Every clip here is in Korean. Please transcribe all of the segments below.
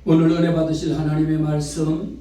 오늘 은혜 받으실 하나님의 말씀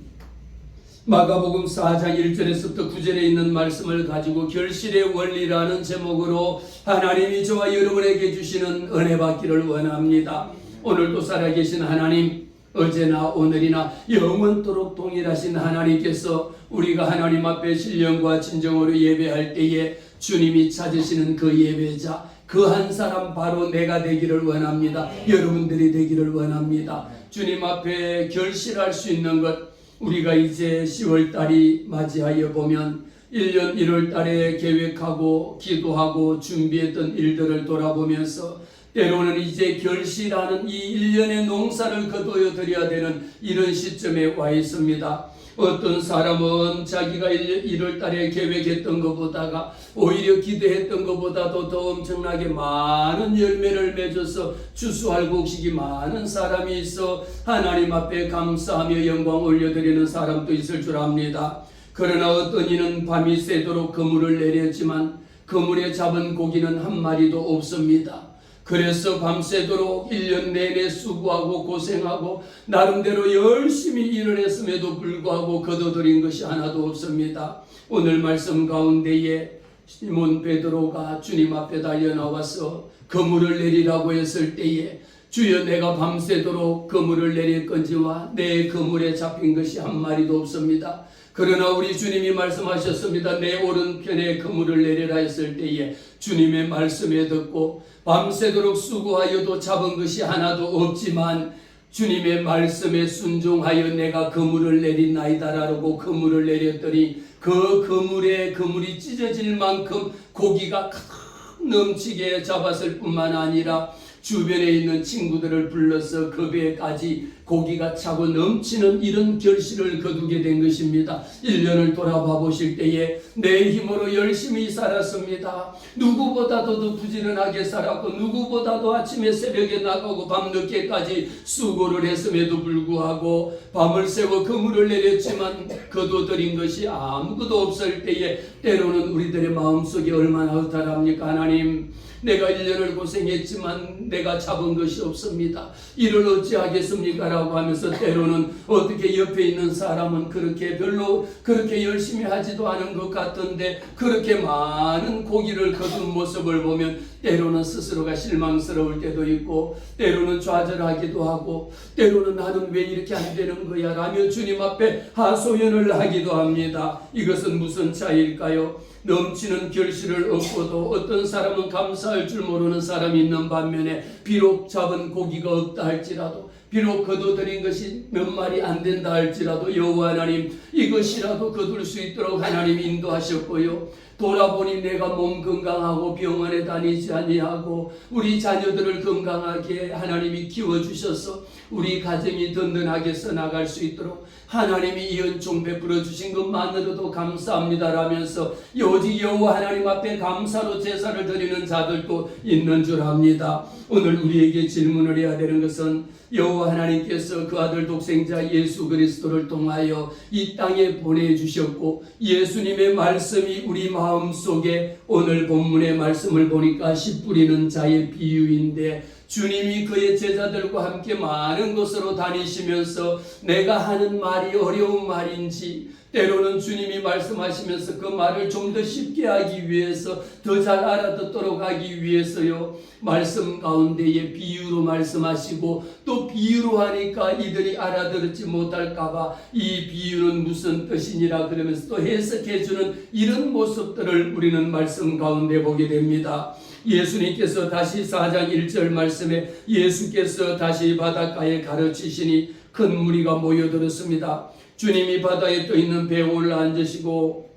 마가복음 4장 1절에서부터 9절에 있는 말씀을 가지고 결실의 원리라는 제목으로 하나님이 저와 여러분에게 주시는 은혜 받기를 원합니다. 오늘도 살아계신 하나님, 어제나 오늘이나 영원토록 동일하신 하나님께서 우리가 하나님 앞에 신령과 진정으로 예배할 때에 주님이 찾으시는 그 예배자, 그 한 사람 바로 내가 되기를 원합니다. 여러분들이 되기를 원합니다. 주님 앞에 결실할 수 있는 것, 우리가 이제 10월달이 맞이하여 보면 1년 1월달에 계획하고 기도하고 준비했던 일들을 돌아보면서 때로는 이제 결실하는 이 1년의 농사를 거두어 드려야 되는 이런 시점에 와 있습니다. 어떤 사람은 자기가 1월달에 계획했던 것보다가 오히려 기대했던 것보다도 더 엄청나게 많은 열매를 맺어서 추수할 곡식이 많은 사람이 있어 하나님 앞에 감사하며 영광 올려드리는 사람도 있을 줄 압니다. 그러나 어떤 이는 밤이 새도록 그물을 내렸지만 그물에 잡은 고기는 한 마리도 없습니다. 그래서 밤새도록 1년 내내 수고하고 고생하고 나름대로 열심히 일을 했음에도 불구하고 거둬들인 것이 하나도 없습니다. 오늘 말씀 가운데에 시몬 베드로가 주님 앞에 달려 나와서 그물을 내리라고 했을 때에 주여, 내가 밤새도록 그물을 내릴건지와 내 그물에 잡힌 것이 한 마리도 없습니다. 그러나 우리 주님이 말씀하셨습니다. 내 오른편에 그물을 내리라 했을 때에 주님의 말씀에 듣고 밤새도록 수고하여도 잡은 것이 하나도 없지만 주님의 말씀에 순종하여 내가 그물을 내린나이다라고 그물을 내렸더니 그 그물이 찢어질 만큼 고기가 가득 넘치게 잡았을 뿐만 아니라 주변에 있는 친구들을 불러서 그 배까지 고기가 차고 넘치는 이런 결실을 거두게 된 것입니다. 1년을 돌아봐 보실 때에 내 힘으로 열심히 살았습니다. 누구보다도 더 부지런하게 살았고 누구보다도 아침에 새벽에 나가고 밤늦게까지 수고를 했음에도 불구하고 밤을 새워 그물을 내렸지만 거둬들인 것이 아무것도 없을 때에 때로는 우리들의 마음속에 얼마나 허탈합니까? 하나님, 내가 1년을 고생했지만 내가 잡은 것이 없습니다. 이를 어찌하겠습니까? 라고 하면서 때로는 어떻게 옆에 있는 사람은 그렇게 열심히 하지도 않은 것 같은데 그렇게 많은 고기를 거둔 모습을 보면 때로는 스스로가 실망스러울 때도 있고 때로는 좌절하기도 하고 때로는 나는 왜 이렇게 안 되는 거야 라며 주님 앞에 하소연을 하기도 합니다. 이것은 무슨 차이일까요? 넘치는 결실을 얻고도 어떤 사람은 감사할 줄 모르는 사람이 있는 반면에 비록 잡은 고기가 없다 할지라도 비록 거둬들인 것이 몇 마리 안 된다 할지라도 여호와 하나님, 이것이라도 거둘 수 있도록 하나님 인도하셨고요. 돌아보니 내가 몸 건강하고 병원에 다니지 아니하고 우리 자녀들을 건강하게 하나님이 키워주셔서 우리 가정이 든든하게 써나갈 수 있도록 하나님이 이 은총 베풀어 주신 것만으로도 감사합니다 라면서 오직 여호와 하나님 앞에 감사로 제사를 드리는 자들도 있는 줄 압니다. 오늘 우리에게 질문을 해야 되는 것은 여호와 하나님께서 그 아들 독생자 예수 그리스도를 통하여 이 땅에 보내주셨고 예수님의 말씀이 우리 마음속에 오늘 본문의 말씀을 보니까 씨 뿌리는 자의 비유인데 주님이 그의 제자들과 함께 많은 곳으로 다니시면서 내가 하는 말이 어려운 말인지 때로는 주님이 말씀하시면서 그 말을 좀 더 쉽게 하기 위해서 더 잘 알아듣도록 하기 위해서요 말씀 가운데에 비유로 말씀하시고 또 비유로 하니까 이들이 알아들지 못할까봐 이 비유는 무슨 뜻이니라 그러면서 또 해석해주는 이런 모습들을 우리는 말씀 가운데 보게 됩니다. 예수님께서 다시 4장 1절 말씀에 예수께서 다시 바닷가에 가르치시니 큰 무리가 모여들었습니다. 주님이 바다에 떠있는 배에 올라앉으시고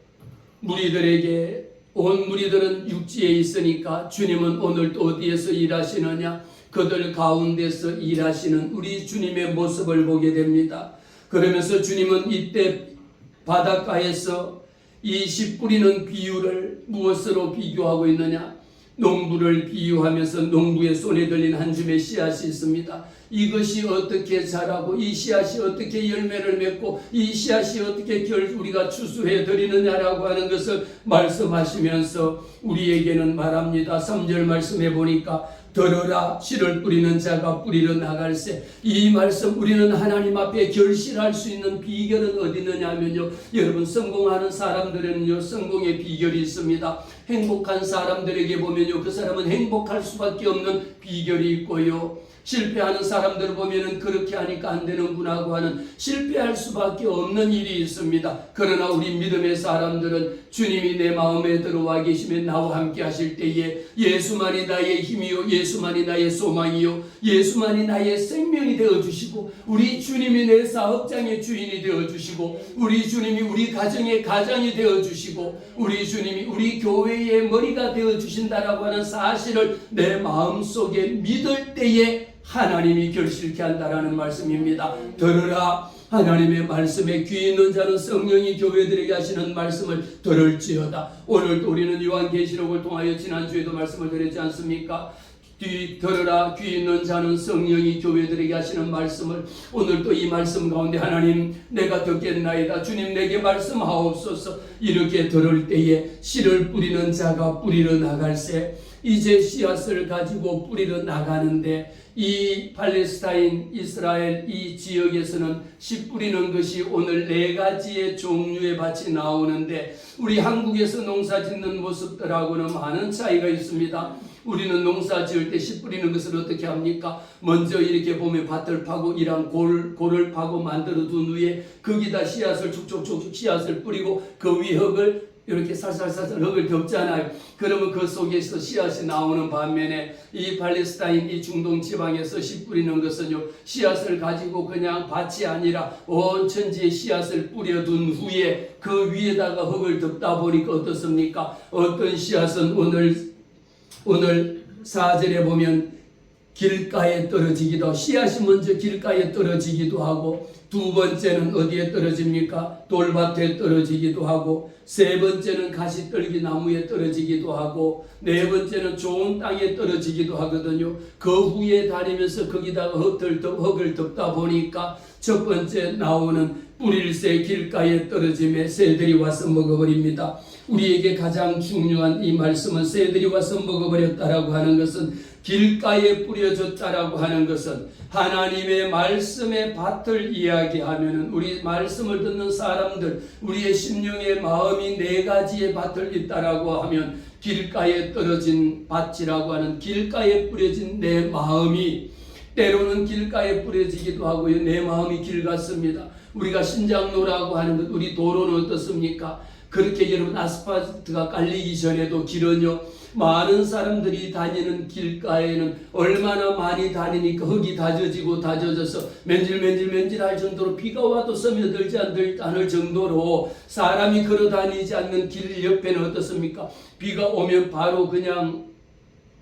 무리들에게 온 무리들은 육지에 있으니까 주님은 오늘 또 어디에서 일하시느냐? 그들 가운데서 일하시는 우리 주님의 모습을 보게 됩니다. 그러면서 주님은 이때 바닷가에서 이 씨 뿌리는 비유를 무엇으로 비교하고 있느냐? 농부를 비유하면서 농부의 손에 들린 한 줌의 씨앗이 있습니다. 이것이 어떻게 자라고 이 씨앗이 어떻게 열매를 맺고 이 씨앗이 어떻게 우리가 추수해 드리느냐라고 하는 것을 말씀하시면서 우리에게는 말합니다. 3절 말씀해 보니까 들으라 씨를 뿌리는 자가 뿌리러 나갈세. 이 말씀 우리는 하나님 앞에 결실할 수 있는 비결은 어디 있느냐면요, 여러분, 성공하는 사람들은요 성공의 비결이 있습니다. 행복한 사람들에게 보면요 그 사람은 행복할 수밖에 없는 비결이 있고요, 실패하는 사람들을 보면은 그렇게 하니까 안 되는구나 하고 하는 실패할 수밖에 없는 일이 있습니다. 그러나 우리 믿음의 사람들은 주님이 내 마음에 들어와 계시면 나와 함께 하실 때에 예수만이 나의 힘이요, 예수만이 나의 소망이요, 예수만이 나의 생명이 되어주시고, 우리 주님이 내 사업장의 주인이 되어주시고, 우리 주님이 우리 가정의 가장이 되어주시고, 우리 주님이 우리 교회의 머리가 되어주신다라고 하는 사실을 내 마음속에 믿을 때에 하나님이 결실케 한다라는 말씀입니다. 들으라, 하나님의 말씀에 귀 있는 자는 성령이 교회들에게 하시는 말씀을 들을지어다. 오늘도 우리는 요한계시록을 통하여 지난주에도 말씀을 드렸지 않습니까? 들으라, 귀 있는 자는 성령이 교회들에게 하시는 말씀을, 오늘도 이 말씀 가운데 하나님 내가 듣겠나이다, 주님 내게 말씀하옵소서. 이렇게 들을 때에 씨를 뿌리는 자가 뿌리러 나갈세. 이제 씨앗을 가지고 뿌리러 나가는데, 이 팔레스타인 이스라엘 이 지역에서는 씨 뿌리는 것이 오늘 4가지의 종류의 밭이 나오는데, 우리 한국에서 농사 짓는 모습들하고는 많은 차이가 있습니다. 우리는 농사 지을 때 씨 뿌리는 것을 어떻게 합니까? 먼저 이렇게 보면 밭을 파고 이랑 골을 파고 만들어 둔 후에 거기다 씨앗을 축축축축 씨앗을 뿌리고 그 위 흙을 이렇게 살살살살 흙을 덮잖아요. 그러면 그 속에서 씨앗이 나오는 반면에 이 팔레스타인 이 중동 지방에서 씨 뿌리는 것은요, 씨앗을 가지고 그냥 밭이 아니라 온 천지에 씨앗을 뿌려둔 후에 그 위에다가 흙을 덮다 보니까 어떻습니까? 어떤 씨앗은 오늘 4절에 보면 길가에 떨어지기도 하고, 씨앗이 먼저 길가에 떨어지기도 하고, 두 번째는 어디에 떨어집니까? 돌밭에 떨어지기도 하고, 세 번째는 가시떨기 나무에 떨어지기도 하고, 네 번째는 좋은 땅에 떨어지기도 하거든요. 그 후에 다니면서 거기다가 흙을 덮다 보니까 첫 번째 나오는 뿌릴새 길가에 떨어짐에 새들이 와서 먹어버립니다. 우리에게 가장 중요한 이 말씀은 새들이 와서 먹어버렸다라고 하는 것은, 길가에 뿌려졌다라고 하는 것은 하나님의 말씀의 밭을 이야기하면은, 우리 말씀을 듣는 사람들, 우리의 심령의 마음이 4가지의 밭을 있다라고 하면, 길가에 떨어진 밭이라고 하는 길가에 뿌려진 내 마음이 때로는 길가에 뿌려지기도 하고요, 내 마음이 길 같습니다. 우리가 신장로라고 하는 것, 우리 도로는 어떻습니까? 그렇게 여러분 아스팔트가 깔리기 전에도 길은요, 많은 사람들이 다니는 길가에는 얼마나 많이 다니니까 흙이 다져져서 맨질맨질할 정도로 비가 와도 스며들지 않을 정도로 사람이 걸어 다니지 않는 길 옆에는 어떻습니까? 비가 오면 바로 그냥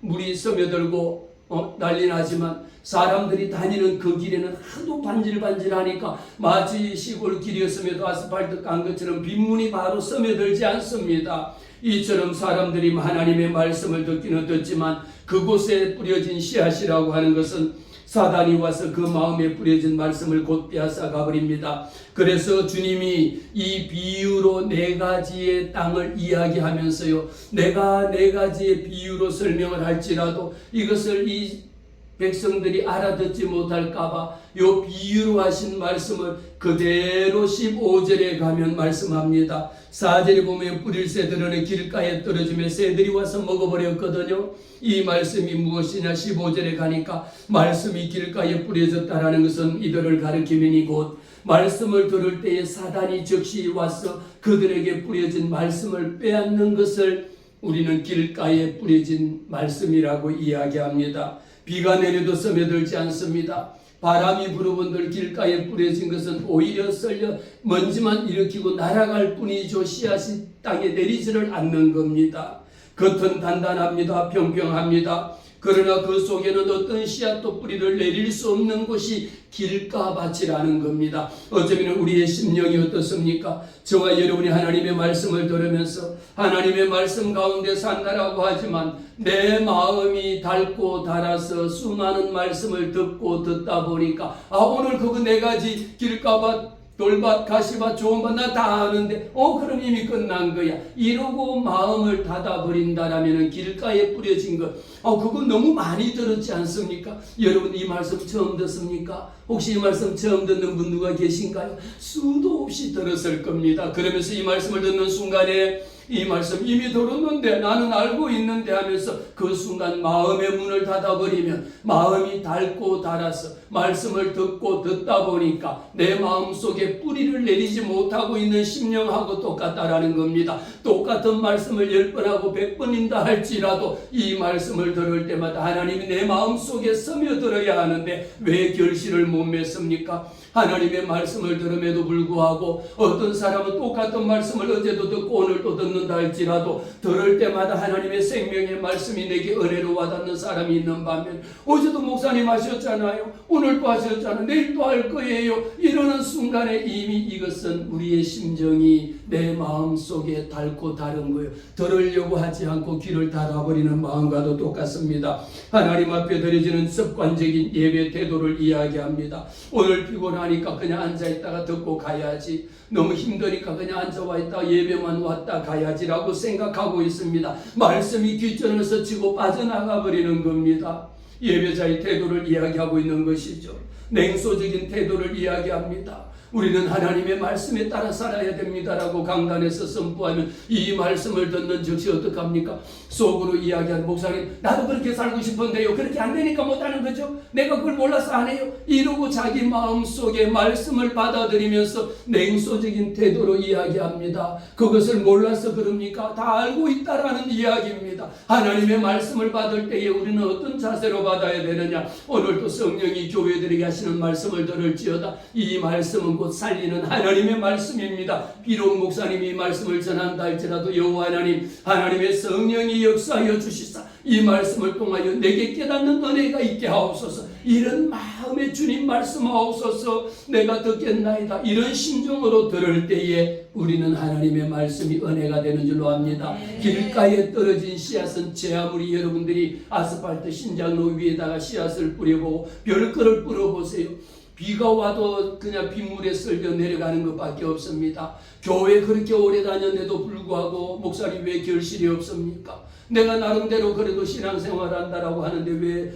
물이 스며들고 난리 나지만, 사람들이 다니는 그 길에는 하도 반질반질하니까 마치 시골 길이었음에도 아스팔트 깐 것처럼 빗물이 바로 스며들지 않습니다. 이처럼 사람들이 하나님의 말씀을 듣기는 듣지만 그곳에 뿌려진 씨앗이라고 하는 것은 사단이 와서 그 마음에 뿌려진 말씀을 곧 빼앗아 가버립니다. 그래서 주님이 이 비유로 4가지의 땅을 이야기하면서요, 내가 4가지의 비유로 설명을 할지라도 이것을 이 백성들이 알아듣지 못할까봐 요 비유로 하신 말씀을 그대로 15절에 가면 말씀합니다. 4절에 보면 뿌릴 새들은 길가에 떨어지며 새들이 와서 먹어버렸거든요. 이 말씀이 무엇이냐? 15절에 가니까 말씀이 길가에 뿌려졌다라는 것은 이들을 가리키면이 곧 말씀을 들을 때에 사단이 즉시 와서 그들에게 뿌려진 말씀을 빼앗는 것을 우리는 길가에 뿌려진 말씀이라고 이야기합니다. 비가 내려도 스며들지 않습니다. 바람이 불어본들 길가에 뿌려진 것은 오히려 썰려 먼지만 일으키고 날아갈 뿐이죠. 씨앗이 땅에 내리지를 않는 겁니다. 겉은 단단합니다. 평평합니다. 그러나 그 속에는 어떤 씨앗도 뿌리를 내릴 수 없는 곳이 길가밭이라는 겁니다. 어쩌면 우리의 심령이 어떻습니까? 저와 여러분이 하나님의 말씀을 들으면서 하나님의 말씀 가운데 산다라고 하지만 내 마음이 닳고 닳아서 수많은 말씀을 듣고 듣다 보니까 오늘 그거 4가지 길가밭 돌밭, 가시밭, 좋은 밭 나 다 아는데 그럼 이미 끝난 거야. 이러고 마음을 닫아버린다라면 길가에 뿌려진 것, 그건 너무 많이 들었지 않습니까? 여러분 이 말씀 처음 듣습니까? 혹시 이 말씀 처음 듣는 분 누가 계신가요? 수도 없이 들었을 겁니다. 그러면서 이 말씀을 듣는 순간에 이 말씀 이미 들었는데 나는 알고 있는데 하면서 그 순간 마음의 문을 닫아버리면 마음이 닳고 닳아서 말씀을 듣고 듣다 보니까 내 마음속에 뿌리를 내리지 못하고 있는 심령하고 똑같다라는 겁니다. 똑같은 말씀을 10번 하고 100번인다 할지라도 이 말씀을 들을 때마다 하나님이 내 마음속에 스며들어야 하는데 왜 결실을 못 맺습니까? 하나님의 말씀을 들음에도 불구하고 어떤 사람은 똑같은 말씀을 어제도 듣고 오늘도 듣는다 할지라도 들을 때마다 하나님의 생명의 말씀이 내게 은혜로 와닿는 사람이 있는 반면 어제도 목사님 하셨잖아요. 오늘도 하셨잖아요. 내일도 할 거예요. 이러는 순간에 이미 이것은 우리의 심정이 내 마음속에 닳고 다른 거예요. 들으려고 하지 않고 귀를 닫아버리는 마음과도 똑같습니다. 하나님 앞에 드려지는 습관적인 예배 태도를 이야기합니다. 오늘 피곤하니까 그냥 앉아있다가 듣고 가야지, 너무 힘드니까 그냥 앉아와 있다 예배만 왔다 가야지라고 생각하고 있습니다. 말씀이 귓전을 스치고 빠져나가 버리는 겁니다. 예배자의 태도를 이야기하고 있는 것이죠. 냉소적인 태도를 이야기합니다. 우리는 하나님의 말씀에 따라 살아야 됩니다라고 강단에서 선포하면 이 말씀을 듣는 즉시 어떡합니까? 속으로 이야기하는 목사님 나도 그렇게 살고 싶은데요. 그렇게 안 되니까 못하는 거죠. 내가 그걸 몰라서 안 해요. 이러고 자기 마음속에 말씀을 받아들이면서 냉소적인 태도로 이야기합니다. 그것을 몰라서 그럽니까? 다 알고 있다라는 이야기입니다. 하나님의 말씀을 받을 때에 우리는 어떤 자세로 받아야 되느냐? 오늘도 성령이 교회들에게 하시는 말씀을 들을지어다 이 말씀은 곧 살리는 하나님의 말씀입니다. 비록 목사님이 말씀을 전한다 할지라도 여호와 하나님, 하나님의 성령이 역사하여 주시사 이 말씀을 통하여 내게 깨닫는 은혜가 있게 하옵소서. 이런 마음에 주님 말씀하옵소서. 내가 듣겠나이다. 이런 심정으로 들을 때에 우리는 하나님의 말씀이 은혜가 되는 줄로 압니다. 길가에 떨어진 씨앗은 제 아무리 여러분들이 아스팔트 신장로 위에다가 씨앗을 뿌려보고 별거를 뿌려보세요. 비가 와도 그냥 빗물에 쓸려 내려가는 것밖에 없습니다. 교회 그렇게 오래 다녔는데도 불구하고 목사님 왜 결실이 없습니까? 내가 나름대로 그래도 신앙생활 한다라고 하는데 왜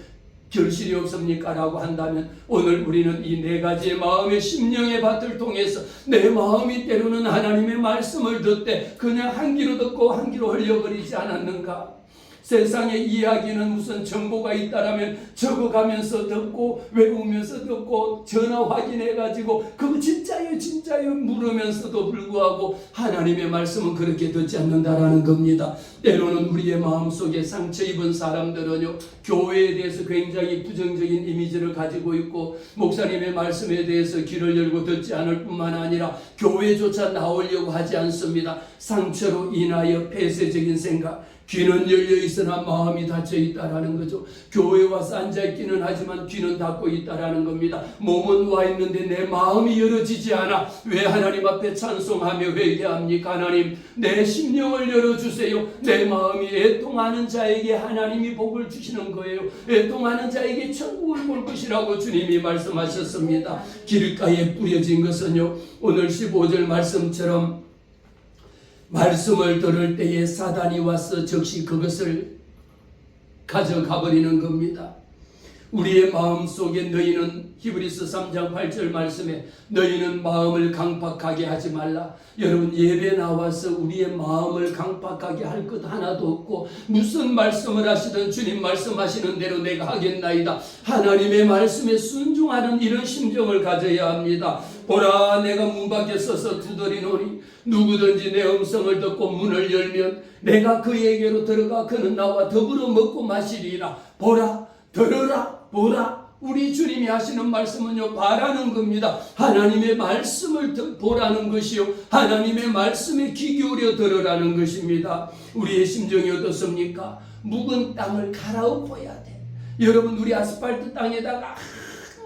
결실이 없습니까? 라고 한다면 오늘 우리는 이 네 가지의 마음의 심령의 밭을 통해서 내 마음이 때로는 하나님의 말씀을 듣되 그냥 한 귀로 듣고 한 귀로 흘려버리지 않았는가? 세상의 이야기는 무슨 정보가 있다라면 적어가면서 듣고 외우면서 듣고 전화 확인해가지고 그거 진짜요 진짜요 물으면서도 불구하고 하나님의 말씀은 그렇게 듣지 않는다라는 겁니다. 때로는 우리의 마음속에 상처 입은 사람들은요 교회에 대해서 굉장히 부정적인 이미지를 가지고 있고 목사님의 말씀에 대해서 귀를 열고 듣지 않을 뿐만 아니라 교회조차 나오려고 하지 않습니다. 상처로 인하여 폐쇄적인 생각, 귀는 열려 있으나 마음이 닫혀 있다라는 거죠. 교회 와서 앉아 있기는 하지만 귀는 닫고 있다라는 겁니다. 몸은 와 있는데 내 마음이 열어지지 않아. 왜 하나님 앞에 찬송하며 회개합니까? 하나님 내 심령을 열어주세요. 내 마음이 애통하는 자에게 하나님이 복을 주시는 거예요. 애통하는 자에게 천국을 볼 것이라고 주님이 말씀하셨습니다. 길가에 뿌려진 것은요 오늘 15절 말씀처럼 말씀을 들을 때에 사단이 와서 즉시 그것을 가져가 버리는 겁니다. 우리의 마음속에 너희는 히브리서 3장 8절 말씀에 너희는 마음을 강팍하게 하지 말라. 여러분 예배 나와서 우리의 마음을 강팍하게 할 것 하나도 없고 무슨 말씀을 하시든 주님 말씀하시는 대로 내가 하겠나이다. 하나님의 말씀에 순종하는 이런 심정을 가져야 합니다. 보라 내가 문 밖에 서서 두드리노니 누구든지 내 음성을 듣고 문을 열면 내가 그에게로 들어가 그는 나와 더불어 먹고 마시리라. 보라 들으라 보라. 우리 주님이 하시는 말씀은요 바라는 겁니다. 하나님의 말씀을 보라는 것이요 하나님의 말씀에 귀 기울여 들으라는 것입니다. 우리의 심정이 어떻습니까? 묵은 땅을 갈아엎어야 돼. 여러분 우리 아스팔트 땅에다가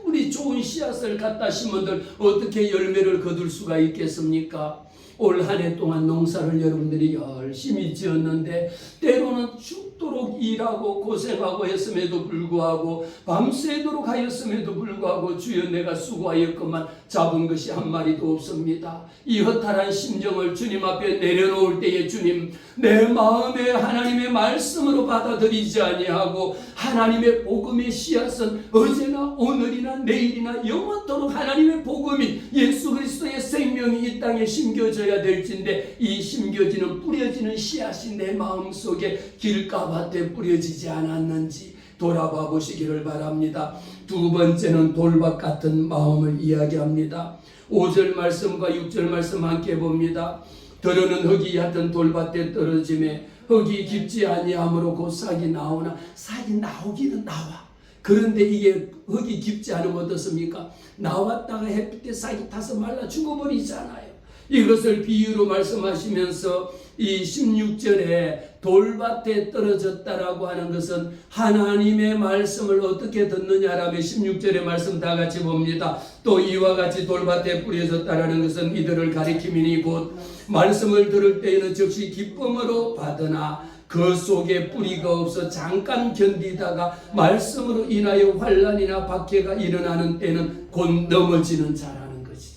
우리 좋은 씨앗을 갖다 심은들 어떻게 열매를 거둘 수가 있겠습니까? 올 한 해 동안 농사를 여러분들이 열심히 지었는데 때로는 죽도록 일하고 고생하고 했음에도 불구하고 밤새도록 하였음에도 불구하고 주여 내가 수고하였건만 잡은 것이 한 마리도 없습니다. 이 허탈한 심정을 주님 앞에 내려놓을 때에 주님 내 마음에 하나님의 말씀으로 받아들이지 아니하고 하나님의 복음의 씨앗은 어제나 오늘이나 내일이나 영원토록 하나님의 복음이 예수 그리스도의 생명이 이 땅에 심겨져야 될진데 이 심겨지는 뿌려지는 씨앗이 내 마음속에 길가밭에 뿌려지지 않았는지 돌아봐 보시기를 바랍니다. 두 번째는 돌밭 같은 마음을 이야기합니다. 5절 말씀과 6절 말씀 함께 봅니다. 더러는 흙이 얕은 돌밭에 떨어짐에 흙이 깊지 아니하므로 곧 싹이 나오나 싹이 나오기는 나와. 그런데 이게 흙이 깊지 않으면 어떻습니까? 나왔다가 햇빛에 싹이 타서 말라 죽어버리잖아요. 이것을 비유로 말씀하시면서 이 16절에 돌밭에 떨어졌다라고 하는 것은 하나님의 말씀을 어떻게 듣느냐라면 16절의 말씀 다 같이 봅니다. 또 이와 같이 돌밭에 뿌려졌다라는 것은 이들을 가리킴이니 곧 말씀을 들을 때에는 즉시 기쁨으로 받으나 그 속에 뿌리가 없어 잠깐 견디다가 말씀으로 인하여 환난이나 박해가 일어나는 때는 곧 넘어지는 자라는 것이.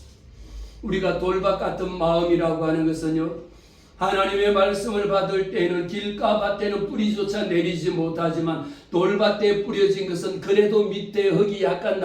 우리가 돌밭 같은 마음이라고 하는 것은요, 하나님의 말씀을 받을 때에는 길가밭에는 뿌리조차 내리지 못하지만 돌밭에 뿌려진 것은 그래도 밑에 흙이 약간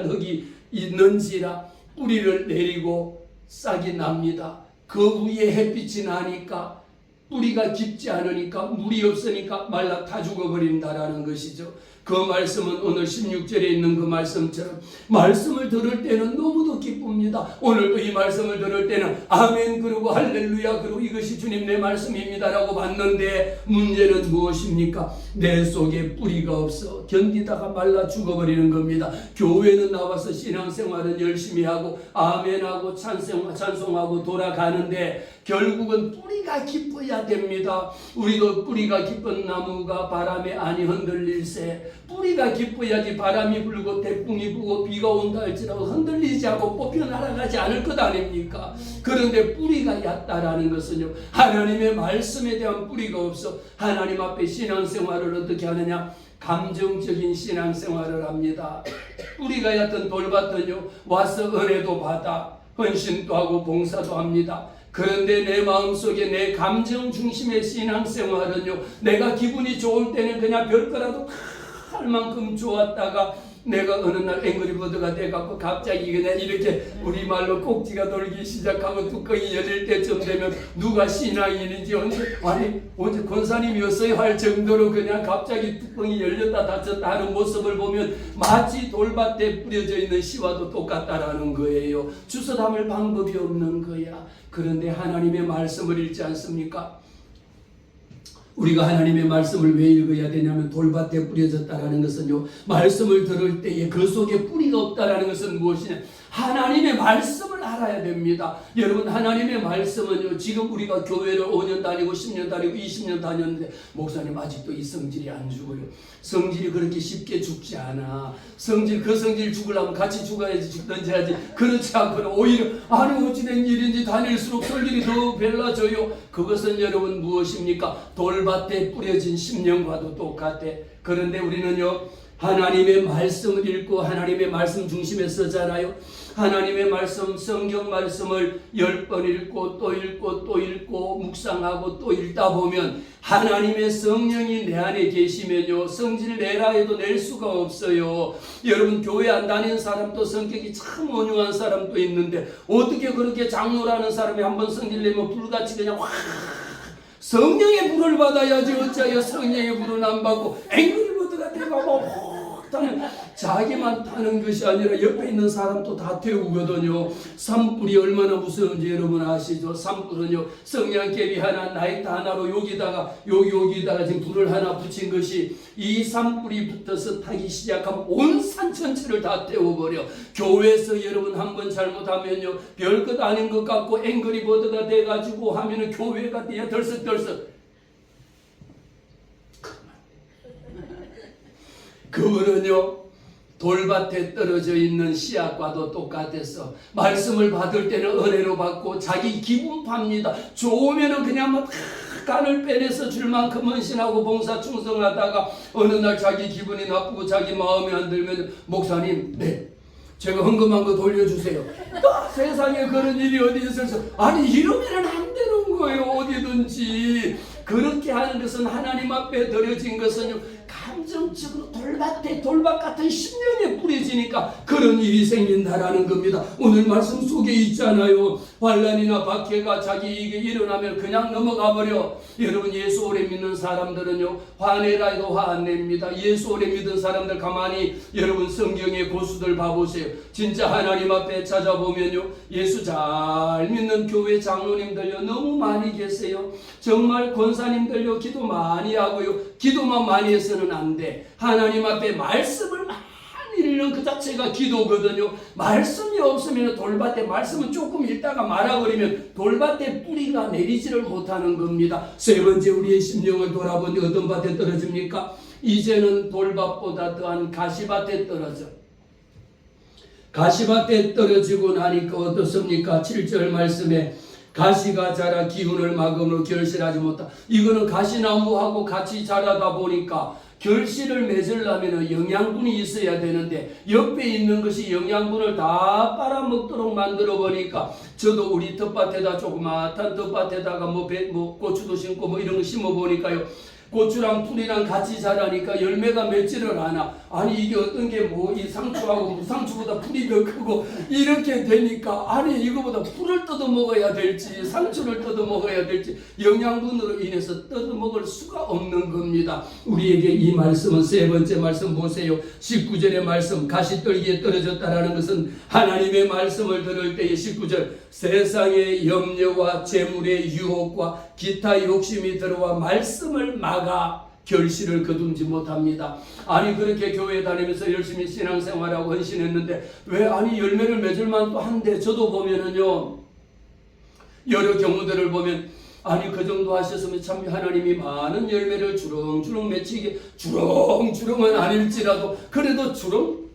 흙이 있는지라 뿌리를 내리고 싹이 납니다. 그 위에 햇빛이 나니까 뿌리가 깊지 않으니까 물이 없으니까 말라 다 죽어버린다라는 것이죠. 그 말씀은 오늘 16절에 있는 그 말씀처럼 말씀을 들을 때는 너무도 기쁩니다. 오늘도 이 말씀을 들을 때는 아멘 그러고 할렐루야 그러고 이것이 주님 내 말씀입니다라고 받는데 문제는 무엇입니까? 내 속에 뿌리가 없어 견디다가 말라 죽어버리는 겁니다. 교회는 나와서 신앙생활은 열심히 하고 아멘하고 찬송하고 돌아가는데 결국은 뿌리가 깊어야 됩니다. 우리도 뿌리가 깊은 나무가 바람에 아니 흔들릴세. 뿌리가 깊어야지 바람이 불고 태풍이 부고 비가 온다 할지라도 흔들리지 않고 뽑혀 날아가지 않을 것 아닙니까? 그런데 뿌리가 얕다라는 것은요, 하나님의 말씀에 대한 뿌리가 없어 하나님 앞에 신앙생활을 어떻게 하느냐? 감정적인 신앙생활을 합니다. 뿌리가 얕은 돌밭은요, 와서 은혜도 받아 헌신도 하고 봉사도 합니다. 그런데 내 마음속에 내 감정 중심의 신앙생활은요, 내가 기분이 좋을 때는 그냥 별거라도 할 만큼 좋았다가 내가 어느 날 앵그리버드가 돼갖고 갑자기 그냥 이렇게 우리말로 꼭지가 돌기 시작하고 뚜껑이 열릴 때쯤 되면 누가 신앙인인지 언제 권사님이었어요 할 정도로 그냥 갑자기 뚜껑이 열렸다 닫혔다 하는 모습을 보면 마치 돌밭에 뿌려져 있는 씨와도 똑같다라는 거예요. 주워 담을 방법이 없는 거야. 그런데 하나님의 말씀을 읽지 않습니까? 우리가 하나님의 말씀을 왜 읽어야 되냐면 돌밭에 뿌려졌다라는 것은요, 말씀을 들을 때에 그 속에 뿌리가 없다라는 것은 무엇이냐? 하나님의 말씀을 알아야 됩니다. 여러분, 하나님의 말씀은요, 지금 우리가 교회를 5년 다니고 10년 다니고 20년 다녔는데 목사님 아직도 이 성질이 안 죽어요. 성질이 그렇게 쉽게 죽지 않아. 그 성질 죽으려면 같이 죽어야지 죽든지 하지. 그렇지 않고는 오히려 아니 어찌된 일인지 다닐수록 성질이 더 별나져요. 그것은 여러분 무엇입니까? 돌밭에 뿌려진 심령과도 똑같아. 그런데 우리는요, 하나님의 말씀을 읽고 하나님의 말씀 중심에 서잖아요. 하나님의 말씀, 성경 말씀을 10번 읽고 또 읽고 또 읽고 묵상하고 또 읽다 보면 하나님의 성령이 내 안에 계시면요, 성질 내라 해도 낼 수가 없어요. 여러분, 교회 안 다니는 사람도 성격이 참 온유한 사람도 있는데 어떻게 그렇게 장로라는 사람이 한번 성질 내면 불같이 그냥 확 성령의 불을 받아야지 어찌하여 성령의 불을 안 받고 앵그리버드가 돼가고 자기만 타는 것이 아니라 옆에 있는 사람도 다 태우거든요. 산불이 얼마나 무서운지 여러분 아시죠? 산불은요, 성냥개비 하나, 나이트 하나로 여기다가 지금 불을 하나 붙인 것이 이 산불이 붙어서 타기 시작하면 온 산 전체를 다 태워버려. 교회에서 여러분 한번 잘못하면요, 별것 아닌 것 같고 앵그리버드가 돼가지고 하면은 교회가 그냥 덜썩덜썩. 그분은요, 돌밭에 떨어져 있는 씨앗과도 똑같았어. 말씀을 받을 때는 은혜로 받고 자기 기분 팝니다. 좋으면은 그냥 막 간을 빼내서 줄 만큼 헌신하고 봉사 충성하다가 어느 날 자기 기분이 나쁘고 자기 마음에 안 들면 목사님, 네, 제가 헌금한 거 돌려주세요. 세상에 그런 일이 어디 있어서, 아니 이러면 안 되는 거예요. 어디든지 그렇게 하는 것은 하나님 앞에 드려진 것은요, 감정적으로 돌밭 같은 심령에 뿌려지니까 그런 일이 생긴다라는 겁니다. 오늘 말씀 속에 있잖아요. 환난이나 박해가 자기에게 일어나면 그냥 넘어가 버려. 여러분, 예수 오래 믿는 사람들은요, 화내라 해도 화 안 냅니다. 예수 오래 믿은 사람들 가만히 여러분 성경의 고수들 봐보세요. 진짜 하나님 앞에 찾아보면요, 예수 잘 믿는 교회 장로님들요 너무 많이 계세요. 정말 권사님들요 기도 많이 하고요, 기도만 많이 해서는 안 돼. 하나님 앞에 말씀을 많이 읽는 그 자체가 기도거든요. 말씀이 없으면 돌밭에 말씀은 조금 읽다가 말아버리면 돌밭에 뿌리가 내리지를 못하는 겁니다. 세 번째, 우리의 심령을 돌아보니 어떤 밭에 떨어집니까? 이제는 돌밭보다 더한 가시밭에 떨어져. 가시밭에 떨어지고 나니까 어떻습니까? 7절 말씀에 가시가 자라 기운을 막음으로 결실하지 못하. 이거는 가시나무하고 같이 자라다 보니까 결실을 맺으려면 영양분이 있어야 되는데 옆에 있는 것이 영양분을 다 빨아먹도록 만들어 보니까, 저도 우리 텃밭에다 조그마한 텃밭에다가 고추도 심고 뭐 이런 거 심어 보니까요, 고추랑 풀이랑 같이 자라니까 열매가 맺지를 않아. 아니 이게 어떤 게 뭐 이 상추하고 무상추보다 풀이 더 크고 이렇게 되니까, 아니 이거보다 풀을 뜯어 먹어야 될지 상추를 뜯어 먹어야 될지 영양분으로 인해서 뜯어 먹을 수가 없는 겁니다. 우리에게 이 말씀은 세 번째 말씀 보세요. 19절의 말씀, 가시떨기에 떨어졌다라는 것은 하나님의 말씀을 들을 때의 19절, 세상의 염려와 재물의 유혹과 기타 욕심이 들어와 말씀을 막아 결실을 거둔지 못합니다. 아니 그렇게 교회 다니면서 열심히 신앙생활하고 헌신했는데 왜 아니 열매를 맺을만 또 한데, 저도 보면은요 여러 경우들을 보면 아니 그 정도 하셨으면 참 하나님이 많은 열매를 주렁주렁 맺히게, 주렁주렁은 아닐지라도 그래도 주렁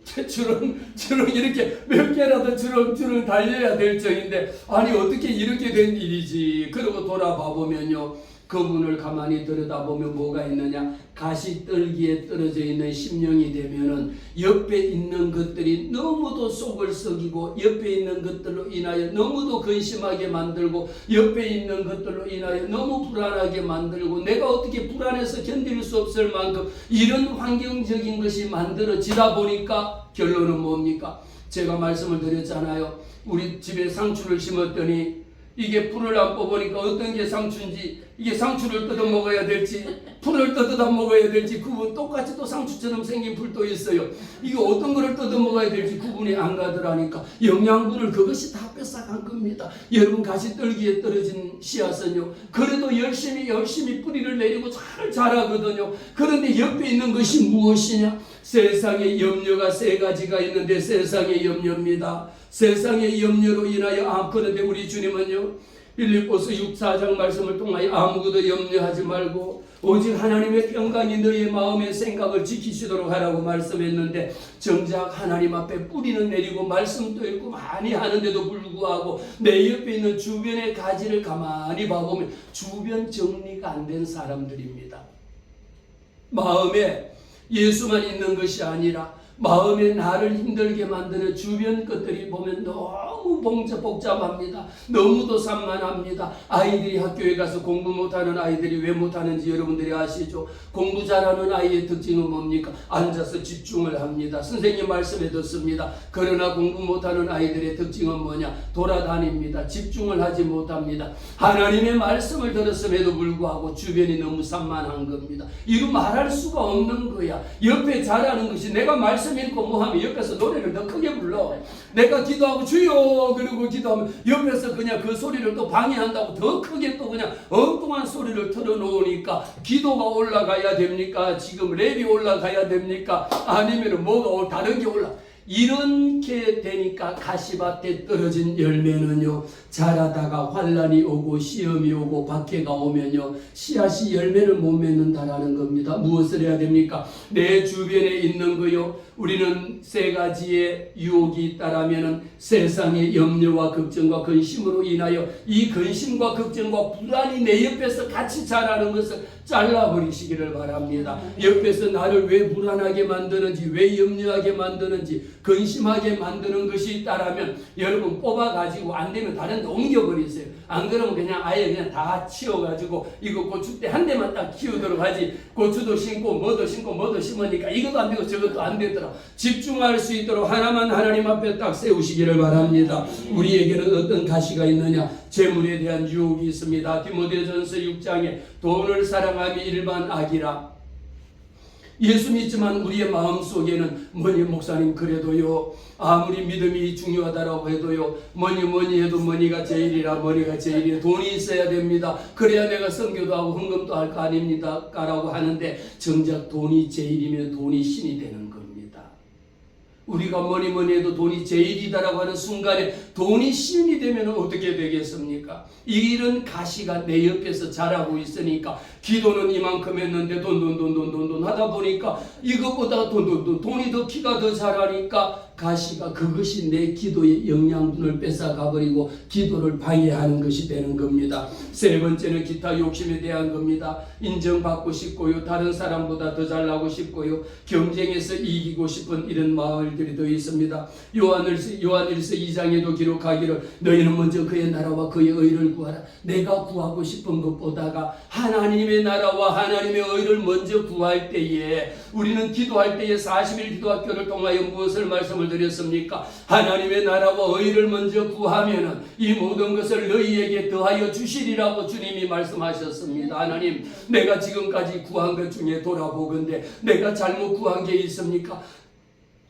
이렇게 몇 개라도 주렁주렁 달려야 될 적인데, 아니 어떻게 이렇게 된 일이지. 그러고 돌아봐 보면요, 그분을 가만히 들여다보면 뭐가 있느냐? 가시떨기에 떨어져 있는 심령이 되면은 옆에 있는 것들이 너무도 속을 썩이고, 옆에 있는 것들로 인하여 너무도 근심하게 만들고, 옆에 있는 것들로 인하여 너무 불안하게 만들고, 내가 어떻게 불안해서 견딜 수 없을 만큼 이런 환경적인 것이 만들어지다 보니까 결론은 뭡니까? 제가 말씀을 드렸잖아요. 우리 집에 상추를 심었더니 이게 풀을 안 뽑으니까 어떤 게 상추인지, 이게 상추를 뜯어 먹어야 될지 풀을 뜯어 먹어야 될지 구분, 똑같이 또 상추처럼 생긴 풀도 있어요. 이거 어떤 거를 뜯어 먹어야 될지 구분이 안 가더라니까. 영양분을 그것이 다 뺏어간 겁니다. 여러분, 가시떨기에 떨어진 씨앗은요 그래도 열심히 뿌리를 내리고 잘 자라거든요. 그런데 옆에 있는 것이 무엇이냐? 세상의 염려가 세 가지가 있는데, 세상의 염려입니다. 세상의 염려로 인하여 그런데 우리 주님은요 빌립보서 6장 말씀을 통하여 아무것도 염려하지 말고 오직 하나님의 평강이 너의 마음의 생각을 지키시도록 하라고 말씀했는데, 정작 하나님 앞에 뿌리는 내리고 말씀도 읽고 많이 하는데도 불구하고 내 옆에 있는 주변의 가지를 가만히 봐보면 주변 정리가 안 된 사람들입니다. 마음에 예수만 있는 것이 아니라 마음에 나를 힘들게 만드는 주변 것들이 보면 너무 복잡합니다. 너무도 산만합니다. 아이들이 학교에 가서 공부 못하는 아이들이 왜 못하는지 여러분들이 아시죠? 공부 잘하는 아이의 특징은 뭡니까? 앉아서 집중을 합니다. 선생님 말씀에 듣습니다. 그러나 공부 못하는 아이들의 특징은 뭐냐? 돌아다닙니다. 집중을 하지 못합니다. 하나님의 말씀을 들었음에도 불구하고 주변이 너무 산만한 겁니다. 이루 말할 수가 없는 거야. 옆에 잘하는 것이, 내가 말씀 읽고 뭐하면 옆에서 노래를 더 크게 불러. 내가 기도하고 주여 그러고 기도하면 옆에서 그냥 그 소리를 또 방해한다고 더 크게 또 그냥 엉뚱한 소리를 틀어놓으니까, 기도가 올라가야 됩니까? 지금 랩이 올라가야 됩니까? 아니면 뭐가 다른 게 이렇게 되니까 가시밭에 떨어진 열매는요 자라다가 환란이 오고 시험이 오고 박해가 오면요 씨앗이 열매를 못 맺는다라는 겁니다. 무엇을 해야 됩니까? 내 주변에 있는 거요. 우리는 세 가지의 유혹이 있다라면은 세상의 염려와 걱정과 근심으로 인하여 이 근심과 걱정과 불안이 내 옆에서 같이 자라는 것을 잘라버리시기를 바랍니다. 옆에서 나를 왜 불안하게 만드는지, 왜 염려하게 만드는지, 근심하게 만드는 것이 있다라면 여러분 뽑아가지고 안 되면 다른 데 옮겨버리세요. 안 그러면 그냥 아예 그냥 다 치워가지고 이거 고추대 한 대만 딱 키우도록 하지. 고추도 심고 뭐도 심으니까 이것도 안 되고 저것도 안 되더라. 집중할 수 있도록 하나만 하나님 앞에 딱 세우시기를 바랍니다. 우리에게는 어떤 가시가 있느냐? 재물에 대한 유혹이 있습니다. 디모데전서 6장에 돈을 사랑함이 일반 악이라. 예수 믿지만 우리의 마음속에는 뭐니 목사님 그래도요 아무리 믿음이 중요하다라고 해도요 뭐니 해도 머니가 제일이라 머니가 제일이라 돈이 있어야 됩니다. 그래야 내가 선교도 하고 헌금도 할 거 아닙니까? 라고 하는데 정작 돈이 제일이면 돈이 신이 되는 겁니다. 우리가 뭐니 해도 돈이 제일이다라고 하는 순간에 돈이 신이 되면 어떻게 되겠습니까? 이런 가시가 내 옆에서 자라고 있으니까 기도는 이만큼 했는데 돈 하다 보니까 이것보다 돈이 더 키가 더 자라니까 가시가 그것이 내 기도의 영양분을 뺏어가버리고 기도를 방해하는 것이 되는 겁니다. 세 번째는 기타 욕심에 대한 겁니다. 인정받고 싶고요. 다른 사람보다 더 잘나고 싶고요. 경쟁에서 이기고 싶은 이런 마을들이 더 있습니다. 요한일서 2장에도 기록하기를 너희는 먼저 그의 나라와 그의 의를 구하라. 내가 구하고 싶은 것보다가 하나님의 나라와 하나님의 의를 먼저 구할 때에 우리는 기도할 때에 40일 기도학교를 통하여 무엇을 말씀을 드렸습니까? 하나님의 나라와 의를 먼저 구하면은 이 모든 것을 너희에게 더하여 주시리라고 주님이 말씀하셨습니다. 하나님, 내가 지금까지 구한 것 중에 돌아보건대 내가 잘못 구한 게 있습니까?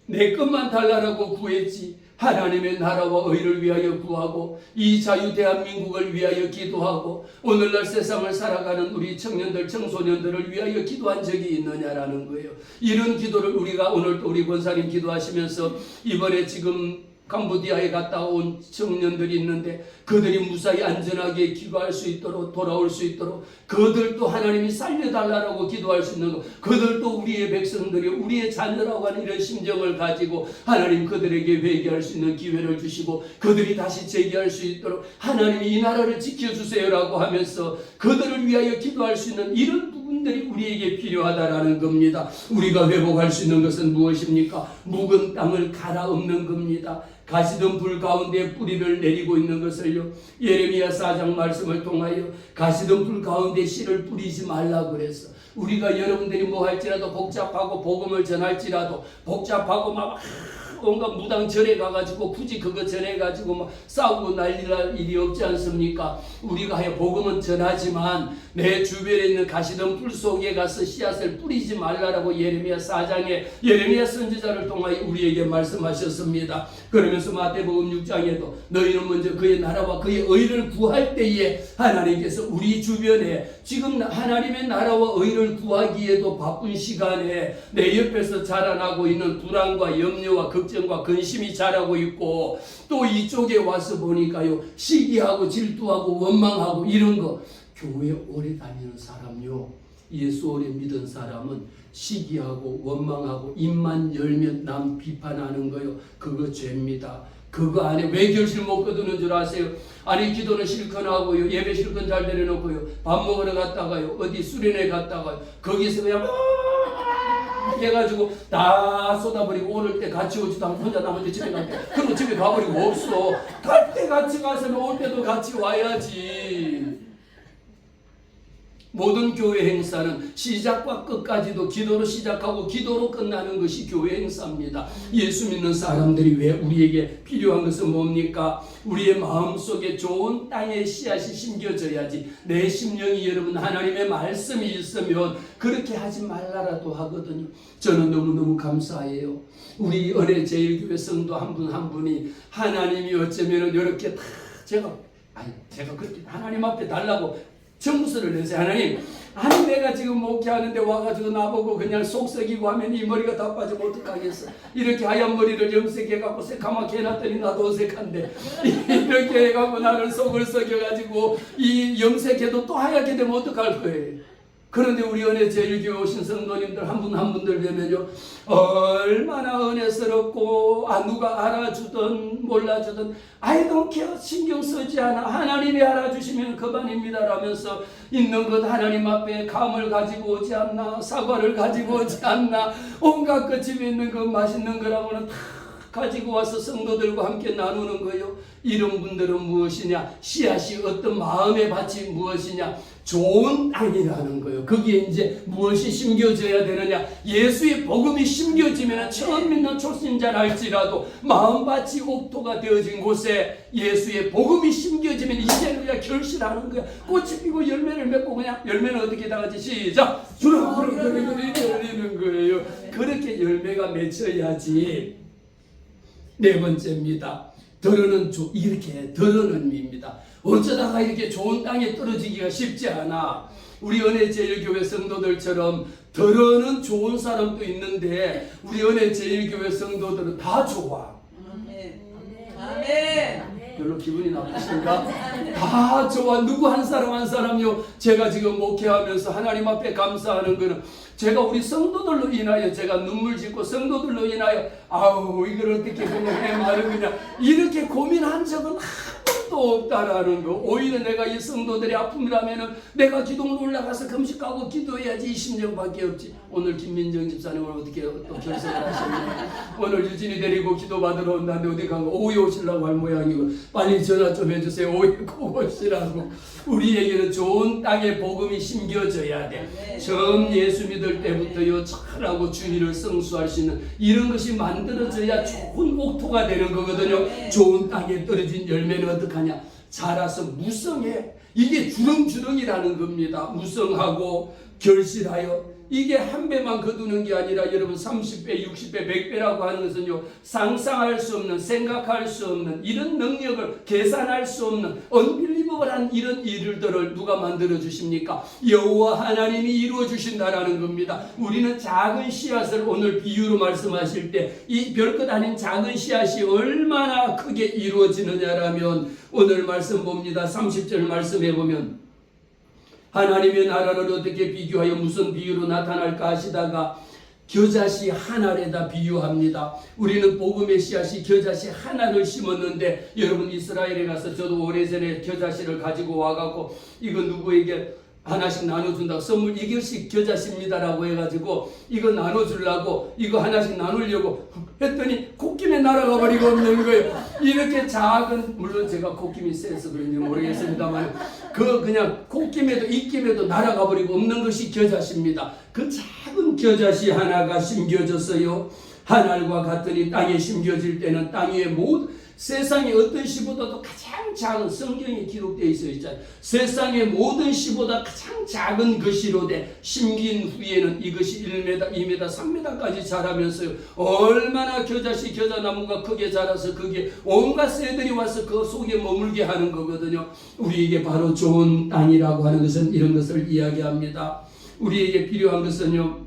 내 것만 달라라고 구했지. 하나님의 나라와 의를 위하여 구하고 이 자유 대한민국을 위하여 기도하고 오늘날 세상을 살아가는 우리 청년들 청소년들을 위하여 기도한 적이 있느냐라는 거예요. 이런 기도를 우리가 오늘 또 우리 권사님 기도하시면서 이번에 지금 캄보디아에 갔다 온 청년들이 있는데 그들이 무사히 안전하게 귀가할 수 있도록 돌아올 수 있도록 그들도 하나님이 살려달라고 기도할 수 있는 것, 그들도 우리의 백성들이 우리의 자녀라고 하는 이런 심정을 가지고 하나님 그들에게 회개할 수 있는 기회를 주시고 그들이 다시 재기할 수 있도록 하나님이 이 나라를 지켜주세요라고 하면서 그들을 위하여 기도할 수 있는 이런 부분들이 우리에게 필요하다라는 겁니다. 우리가 회복할 수 있는 것은 무엇입니까? 묵은 땅을 갈아엎는 겁니다. 가시던 불 가운데 뿌리를 내리고 있는 것을요 예레미야 4장 말씀을 통하여 가시던 불 가운데 씨를 뿌리지 말라 그랬어. 우리가 여러분들이 뭐 할지라도 복잡하고 복음을 전할지라도 복잡하고 막 온갖 무당절에 가가지고 굳이 그거 전해가지고 막 싸우고 난리날 일이 없지 않습니까? 우리가 하여 복음은 전하지만 내 주변에 있는 가시던 풀 속에 가서 씨앗을 뿌리지 말라라고 예레미야 4장에 예레미야 선지자를 통하여 우리에게 말씀하셨습니다. 그러면서 마태복음 6장에도 너희는 먼저 그의 나라와 그의 의를 구할 때에 하나님께서 우리 주변에 지금 하나님의 나라와 의를 구하기에도 바쁜 시간에 내 옆에서 자라나고 있는 불안과 염려와 걱정과 근심이 자라고 있고 또 이쪽에 와서 보니까요 시기하고 질투하고 원망하고 이런 거. 교회 오래 다니는 사람요 예수 오래 믿은 사람은 시기하고 원망하고 입만 열면 남 비판하는 거요 그거 죄입니다. 그거 안에 왜 결실 못 거두는 줄 아세요? 아니 기도는 실컷 하고요 예배 실컷 잘 내려놓고요 밥 먹으러 갔다가요 어디 수련회 갔다가요 거기서 그냥 해가지고 다 쏟아버리고 오늘 때 같이 오지도 않고 혼자 남은 데 집에 갈게. 그럼 집에 가버리고 없어. 갈 때 같이 갔으면 올 때도 같이 와야지. 모든 교회 행사는 시작과 끝까지도 기도로 시작하고 기도로 끝나는 것이 교회 행사입니다. 예수 믿는 사람들이 왜 우리에게 필요한 것은 뭡니까? 우리의 마음속에 좋은 땅의 씨앗이 심겨져야지. 내 심령이 여러분 하나님의 말씀이 있으면 그렇게 하지 말라라도 하거든요. 저는 너무너무 감사해요. 우리 은혜제일교회 성도 한 분 한 분이 하나님이 어쩌면 이렇게 다 제가 그렇게 하나님 앞에 달라고 정수를 내세요. 하나님, 아니 내가 지금 목회하는데 와가지고 나보고 그냥 속 썩이고 하면 이 머리가 다 빠지면 어떡하겠어. 이렇게 하얀 머리를 염색해갖고 새까맣게 해놨더니 나도 어색한데 이렇게 해갖고 나를 속을 썩여가지고 이 염색해도 또 하얗게 되면 어떡할 거예요. 그런데 우리 은혜 제일교회 오신 성도님들 한 분 한 분들 뵈면요, 얼마나 은혜스럽고 누가 알아주든 몰라주든 I don't care, 신경 쓰지 않아. 하나님이 알아주시면 그만입니다 라면서 있는 것 하나님 앞에 감을 가지고 오지 않나, 사과를 가지고 오지 않나, 온갖 그 집에 있는 그 맛있는 거라고는 다 가지고 와서 성도들과 함께 나누는 거요. 이런 분들은 무엇이냐? 씨앗이 어떤 마음의 밭이 무엇이냐? 좋은 땅이라는 거예요. 거기에 이제 무엇이 심겨져야 되느냐? 예수의 복음이 심겨지면 처음 믿는 초신자랄지라도 마음밭이 옥토가 되어진 곳에 예수의 복음이 심겨지면 이제 우리가 결실하는 거야. 꽃이 피고 열매를 맺고 그냥 열매는 어떻게 다 같이 시작! 주렁주렁 열리는 거예요. 그렇게 열매가 맺혀야지. 네 번째입니다. 더러는 이렇게 더러는 입니다. 어쩌다가 이렇게 좋은 땅에 떨어지기가 쉽지 않아. 우리 은혜제일교회 성도들처럼 더러는 좋은 사람도 있는데 우리 은혜제일교회 성도들은 다 좋아. 아멘. 별로 기분이 나쁘신가? 다 좋아. 누구 한 사람 한 사람요. 제가 지금 목회하면서 하나님 앞에 감사하는 거는 제가 우리 성도들로 인하여 제가 눈물 짓고 성도들로 인하여 아우 이걸 어떻게 그냥 해마를 그냥 이렇게 고민한 적은 또 없다라는 거. 오히려 내가 이 성도들의 아픔이라면은 내가 기도문 올라가서 금식하고 기도해야지 이 심정밖에 없지. 오늘 김민정 집사님은 어떻게 또 결석을 하셨네. 오늘 유진이 데리고 기도 받으러 온다는데 어디 가고 오후에 오시려고 할 모양이고 빨리 전화 좀 해주세요. 오후에 꼭 오시라고. 우리에게는 좋은 땅에 복음이 심겨져야 돼. 처음 예수 믿을 때부터요 잘하고 주의를 성수할 수 있는 이런 것이 만들어져야 좋은 옥토가 되는 거거든요. 좋은 땅에 떨어진 열매는 어떡하냐? 자라서 무성해. 이게 주렁주렁이라는 겁니다. 무성하고 결실하여. 이게 한 배만 거두는 게 아니라 여러분 30배, 60배, 100배라고 하는 것은요 상상할 수 없는, 생각할 수 없는 이런 능력을 계산할 수 없는 언빌리버블한 이런 일들을 누가 만들어 주십니까? 여호와 하나님이 이루어 주신다라는 겁니다. 우리는 작은 씨앗을 오늘 비유로 말씀하실 때 이 별것 아닌 작은 씨앗이 얼마나 크게 이루어지느냐라면 오늘 말씀 봅니다. 30절 말씀해 보면 하나님의 나라를 어떻게 비교하여 무슨 비유로 나타날까 하시다가 겨자씨 한 알에다 비유합니다. 우리는 복음의 씨앗이 겨자씨 한 알을 심었는데 여러분 이스라엘에 가서 저도 오래전에 겨자씨를 가지고 와갖고 이거 누구에게 하나씩 나눠준다고 선물 이것이 겨자씨입니다라고 해가지고 이거 나눠주려고 이거 하나씩 나누려고 했더니 콧김에 날아가 버리고 없는 거예요. 이렇게 작은 물론 제가 콧김이 세서 그런지 모르겠습니다만 그냥 콧김에도 입김에도 날아가 버리고 없는 것이 겨자씨입니다. 그 작은 겨자씨 하나가 심겨졌어요. 한 알과 같으니 땅에 심겨질 때는 땅 위에 모든 세상의 어떤 씨보다도 가장 작은 성경에 기록되어 있잖아요. 세상의 모든 씨보다 가장 작은 것이로되 심긴 후에는 이것이 1m, 2m, 3m까지 자라면서요. 얼마나 겨자씨 겨자나무가 크게 자라서 그게 온갖 새들이 와서 그 속에 머물게 하는 거거든요. 우리에게 바로 좋은 땅이라고 하는 것은 이런 것을 이야기합니다. 우리에게 필요한 것은요.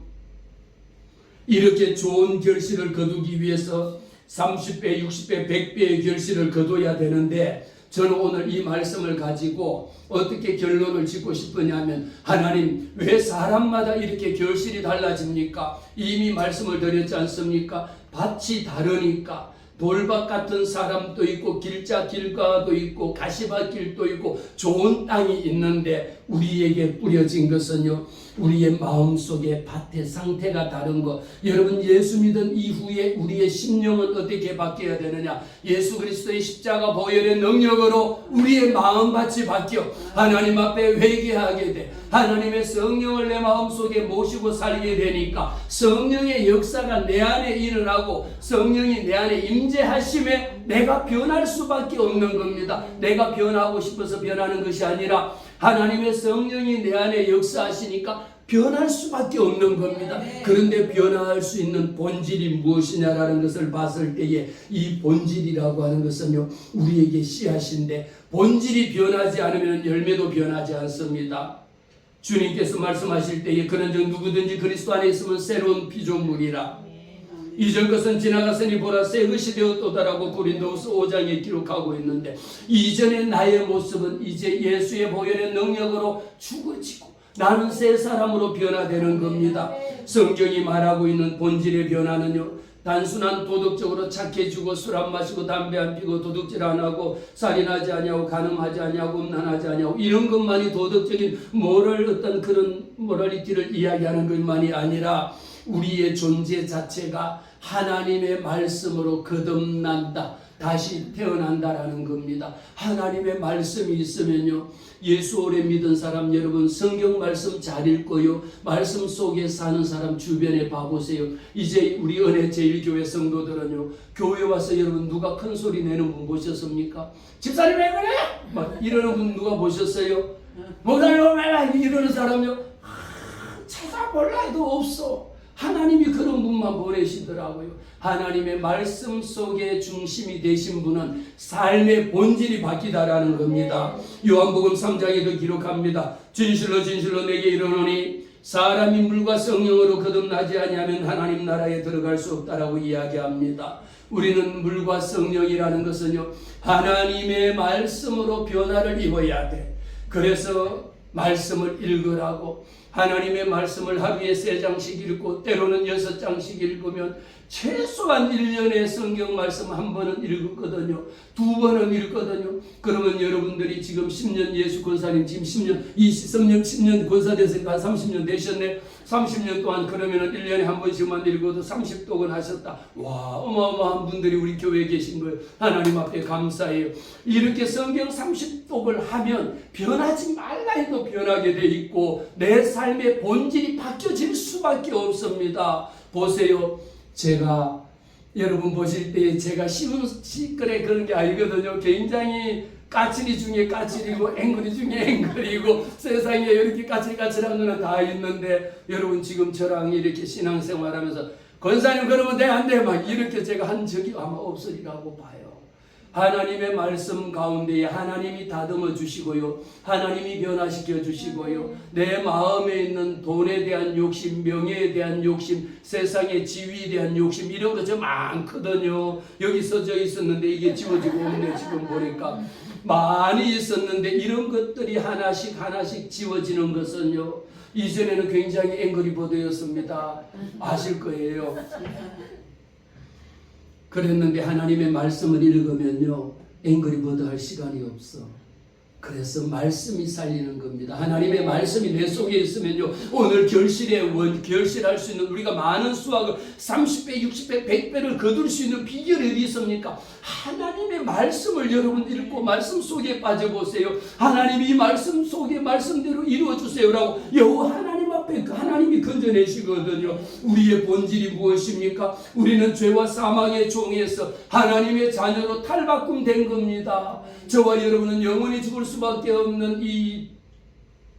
이렇게 좋은 결실을 거두기 위해서 30배, 60배, 100배의 결실을 거둬야 되는데 저는 오늘 이 말씀을 가지고 어떻게 결론을 짓고 싶으냐면 하나님 왜 사람마다 이렇게 결실이 달라집니까? 이미 말씀을 드렸지 않습니까? 밭이 다르니까 돌밭 같은 사람도 있고 길가도 있고 가시밭길도 있고 좋은 땅이 있는데 우리에게 뿌려진 것은요 우리의 마음속에 밭의 상태가 다른 것. 여러분 예수 믿은 이후에 우리의 심령은 어떻게 바뀌어야 되느냐? 예수 그리스도의 십자가 보혈의 능력으로 우리의 마음밭이 바뀌어 하나님 앞에 회개하게 돼. 하나님의 성령을 내 마음속에 모시고 살게 되니까 성령의 역사가 내 안에 일어나고 성령이 내 안에 임재하심에 내가 변할 수밖에 없는 겁니다. 내가 변하고 싶어서 변하는 것이 아니라 하나님의 성령이 내 안에 역사하시니까 변할 수밖에 없는 겁니다. 그런데 변화할 수 있는 본질이 무엇이냐라는 것을 봤을 때에 이 본질이라고 하는 것은요, 우리에게 씨앗인데 본질이 변하지 않으면 열매도 변하지 않습니다. 주님께서 말씀하실 때에 그런즉 누구든지 그리스도 안에 있으면 새로운 피조물이라. 이전 것은 지나갔으니 보라 새 것이 되었도다라고 고린도후서 5장에 기록하고 있는데, 이전의 나의 모습은 이제 예수의 보혈의 능력으로 죽어지고 나는 새 사람으로 변화되는 겁니다. 성경이 말하고 있는 본질의 변화는요, 단순한 도덕적으로 착해지고 술 안 마시고 담배 안 피고 도둑질 안 하고 살인하지 아니하고 간음하지 아니하고 음란하지 아니하고 이런 것만이 도덕적인 어떤 그런 모랄리티를 이야기하는 것만이 아니라 우리의 존재 자체가 하나님의 말씀으로 거듭난다, 다시 태어난다라는 겁니다. 하나님의 말씀이 있으면요, 예수 오래 믿은 사람 여러분 성경 말씀 잘 읽고요, 말씀 속에 사는 사람 주변에 봐보세요. 이제 우리 은혜 제일교회 성도들은요, 교회 와서 여러분 누가 큰 소리 내는 분 보셨습니까? 집사님 왜 그래? 막 이러는 분 누가 보셨어요? 목사님 왜 이러는 사람요? 찾아볼라 해도 없어. 하나님이 그런 분만 보내시더라고요. 하나님의 말씀 속에 중심이 되신 분은 삶의 본질이 바뀌다라는 겁니다. 요한복음 3장에도 기록합니다. 진실로 진실로 내게 이르노니 사람이 물과 성령으로 거듭나지 아니하면 하나님 나라에 들어갈 수 없다라고 이야기합니다. 우리는 물과 성령이라는 것은요, 하나님의 말씀으로 변화를 입어야 돼. 그래서 말씀을 읽으라고, 하나님의 말씀을 하루에 3장씩 읽고 때로는 6장씩 읽으면 최소한 1년에 성경 말씀 한 번은 읽었거든요. 2번은 읽거든요. 그러면 여러분들이 지금 10년 예수 권사님 지금 10년 권사 됐으니까 30년 되셨네. 30년 동안 그러면은 1년에 한 번씩만 읽어도 30독은 하셨다. 와, 어마어마한 분들이 우리 교회에 계신 거예요. 하나님 앞에 감사해요. 이렇게 성경 30독을 하면 변하지 말라 해도 변하게 돼 있고 내 삶의 본질이 바뀌어질 수밖에 없습니다. 보세요. 제가 여러분 보실 때 제가 시끌에 그런 게 아니거든요. 굉장히 까칠이 중에 까칠이고 앵글이 중에 앵글이고 세상에 이렇게 까칠까칠한 거는 다 있는데, 여러분 지금 저랑 이렇게 신앙생활하면서 권사님 그러면 돼 안 돼 막 이렇게 제가 한 적이 아마 없으리라고 봐요. 하나님의 말씀 가운데에 하나님이 다듬어 주시고요, 하나님이 변화시켜 주시고요, 내 마음에 있는 돈에 대한 욕심, 명예에 대한 욕심, 세상의 지위에 대한 욕심, 이런 거 좀 많거든요. 여기 써져 있었는데 이게 지워지고 없네. 지금 보니까 많이 있었는데 이런 것들이 하나씩 하나씩 지워지는 것은요, 이전에는 굉장히 앵그리버드였습니다. 아실 거예요. 그랬는데 하나님의 말씀을 읽으면요, 앵그리버드 할 시간이 없어. 그래서 말씀이 살리는 겁니다. 하나님의 말씀이 내 속에 있으면요, 오늘 결실할 수 있는, 우리가 많은 수확을 30배, 60배, 100배를 거둘 수 있는 비결이 어디 있습니까? 하나님의 말씀을 여러분 읽고 말씀 속에 빠져보세요. 하나님이 이 말씀 속에 말씀대로 이루어주세요라고 여호와 하나님 앞에 하나님이 건져내시거든요. 우리의 본질이 무엇입니까? 우리는 죄와 사망의 종에서 하나님의 자녀로 탈바꿈된 겁니다. 저와 여러분은 영원히 죽을 수밖에 없는 이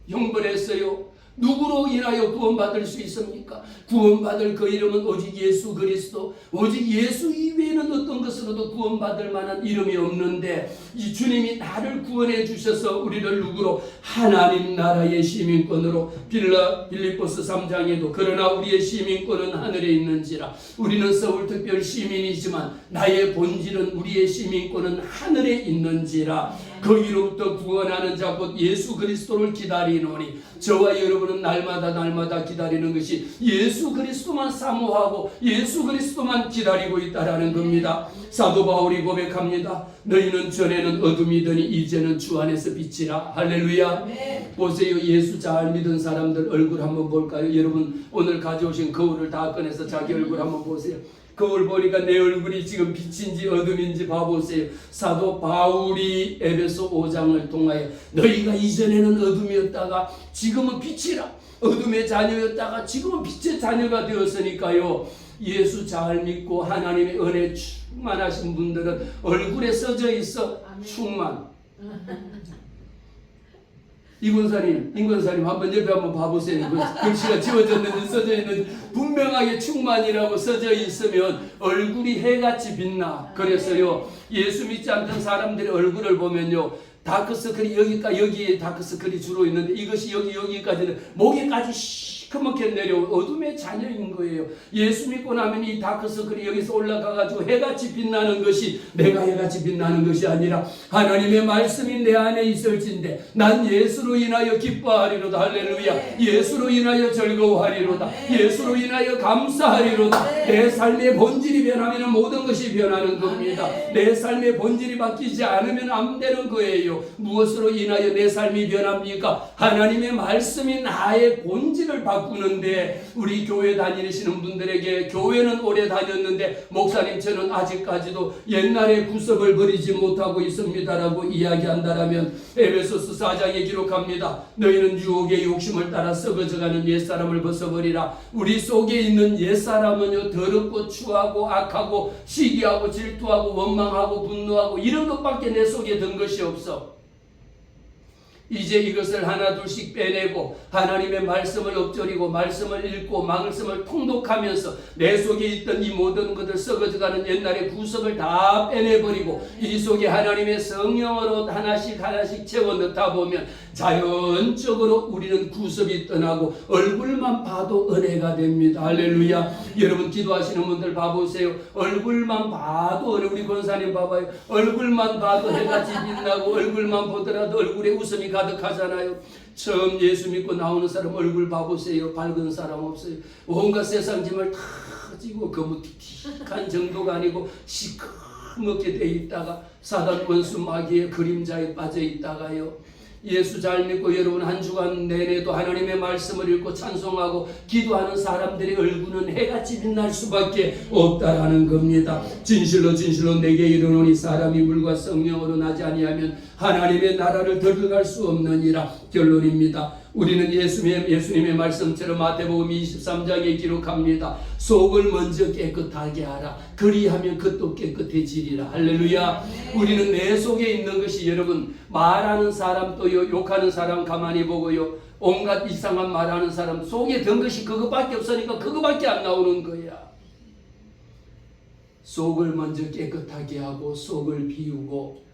형벌에서요, 누구로 인하여 구원받을 수 있습니까? 구원받을 그 이름은 오직 예수 그리스도, 오직 예수 이외에는 어떤 것으로도 구원받을 만한 이름이 없는데, 이 주님이 나를 구원해 주셔서 우리를 누구로? 하나님 나라의 시민권으로. 빌립보서 3장에도 그러나 우리의 시민권은 하늘에 있는지라. 우리는 서울특별 시민이지만 나의 본질은, 우리의 시민권은 하늘에 있는지라. 거기로부터 구원하는 자 곧 예수 그리스도를 기다리노니. 저와 여러분은 날마다 기다리는 것이 예수 그리스도만 사모하고 예수 그리스도만 기다리고 있다라는 겁니다. 사도 바울이 고백합니다. 너희는 전에는 어둠이더니 이제는 주 안에서 빛이라. 할렐루야. 네. 보세요. 예수 잘 믿은 사람들 얼굴 한번 볼까요? 여러분 오늘 가져오신 거울을 다 꺼내서 자기 얼굴 한번 보세요. 거울 보니까 내 얼굴이 지금 빛인지 어둠인지 봐보세요. 사도 바울이 에베소 5장을 통하여 너희가 이전에는 어둠이었다가 지금은 빛이라, 어둠의 자녀였다가 지금은 빛의 자녀가 되었으니까요, 예수 잘 믿고 하나님의 은혜 충만하신 분들은 얼굴에 써져 있어. 충만. 임권사님 한번 옆에 한번 봐보세요. 그 글씨가 지워졌는지 써져 있는지 분명하게 충만이라고 써져 있으면 얼굴이 해같이 빛나. 그래서요, 예수 믿지 않던 사람들의 얼굴을 보면요, 다크서클이 여기에 다크서클이 주로 있는데 이것이 여기까지는 목에까지 시커멓게 내려온 어둠의 자녀인 거예요. 예수 믿고 나면 이 다크서클이 여기서 올라가가지고 해같이 빛나는 것이 내가 해같이 빛나는 것이 아니라 하나님의 말씀이 내 안에 있을진데 난 예수로 인하여 기뻐하리로다. 할렐루야. 예수로 인하여 즐거워하리로다. 예수로 인하여 감사하리로다. 내 삶의 본질이 변하면 모든 것이 변하는 겁니다. 내 삶의 본질이 바뀌지 않으면 안 되는 거예요. 무엇으로 인하여 내 삶이 변합니까? 하나님의 말씀이 나의 본질을 바꾸는데, 우리 교회 다니시는 분들에게 교회는 오래 다녔는데 목사님 저는 아직까지도 옛날의 구습을 버리지 못하고 있습니다라고 이야기한다라면 에베소서 4장에 기록합니다. 너희는 유혹의 욕심을 따라 썩어져가는 옛사람을 벗어버리라. 우리 속에 있는 옛사람은요, 더럽고 추하고 악하고 시기하고 질투하고 원망하고 분노하고 이런 것밖에 내 속에 든 것이 없어. 이제 이것을 하나둘씩 빼내고 하나님의 말씀을 엎드리고 말씀을 읽고 말씀을 통독하면서 내 속에 있던 이 모든 것들 썩어져가는 옛날의 구석을 다 빼내버리고 이 속에 하나님의 성령으로 하나씩 채워 넣다 보면 자연적으로 우리는 구습이 떠나고 얼굴만 봐도 은혜가 됩니다. 할렐루야. 여러분 기도하시는 분들 봐보세요. 얼굴만 봐도 우리 권사님 봐봐요. 얼굴만 봐도 해같이 빛나고 얼굴만 보더라도 얼굴에 웃음이 가득하잖아요. 처음 예수 믿고 나오는 사람 얼굴 봐보세요. 밝은 사람 없어요. 온갖 세상 짐을 다 지고 거무튀튀한 정도가 아니고 시커멓게 돼 있다가 사단 원수 마귀의 그림자에 빠져 있다가요, 예수 잘 믿고 여러분 한 주간 내내도 하나님의 말씀을 읽고 찬송하고 기도하는 사람들의 얼굴은 해같이 빛날 수밖에 없다라는 겁니다. 진실로 내게 이르노니 사람이 물과 성령으로 나지 아니하면 하나님의 나라를 들어갈 수 없느니라. 결론입니다. 우리는 예수님의 말씀처럼 마태복음 23장에 기록합니다. 속을 먼저 깨끗하게 하라. 그리하면 그것도 깨끗해지리라. 할렐루야. 우리는 내 속에 있는 것이, 여러분 말하는 사람 또 욕하는 사람 가만히 보고요, 온갖 이상한 말하는 사람 속에 든 것이 그것밖에 없으니까 그것밖에 안 나오는 거야. 속을 먼저 깨끗하게 하고 속을 비우고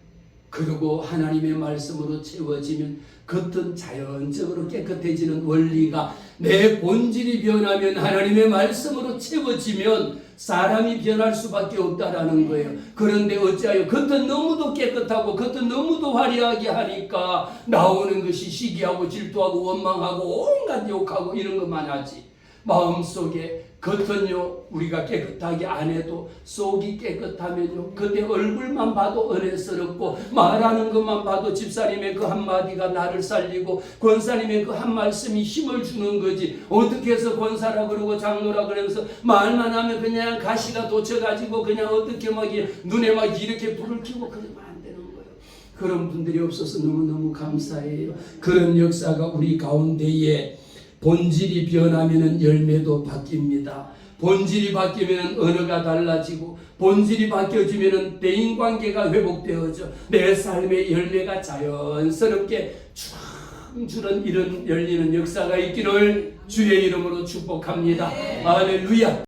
그리고 하나님의 말씀으로 채워지면 겉은 자연적으로 깨끗해지는 원리가, 내 본질이 변하면 하나님의 말씀으로 채워지면 사람이 변할 수밖에 없다라는 거예요. 그런데 어찌하여 겉은 너무도 깨끗하고 겉은 너무도 화려하게 하니까 나오는 것이 시기하고 질투하고 원망하고 온갖 욕하고 이런 것만 하지. 마음속에 겉은요 우리가 깨끗하게 안 해도 속이 깨끗하면요 그때 얼굴만 봐도 은혜스럽고 말하는 것만 봐도 집사님의 그 한마디가 나를 살리고 권사님의 그 한 말씀이 힘을 주는 거지. 어떻게 해서 권사라 그러고 장로라 그러면서 말만 하면 그냥 가시가 돋쳐가지고 그냥 어떻게 막 눈에 막 이렇게 불을 켜고 그러면 안 되는 거예요. 그런 분들이 없어서 너무너무 감사해요. 그런 역사가 우리 가운데에, 본질이 변하면 열매도 바뀝니다. 본질이 바뀌면 언어가 달라지고 본질이 바뀌어지면 대인관계가 회복되어져 내 삶의 열매가 자연스럽게 주렁주렁 이런 열리는 역사가 있기를 주의 이름으로 축복합니다. 할렐루야.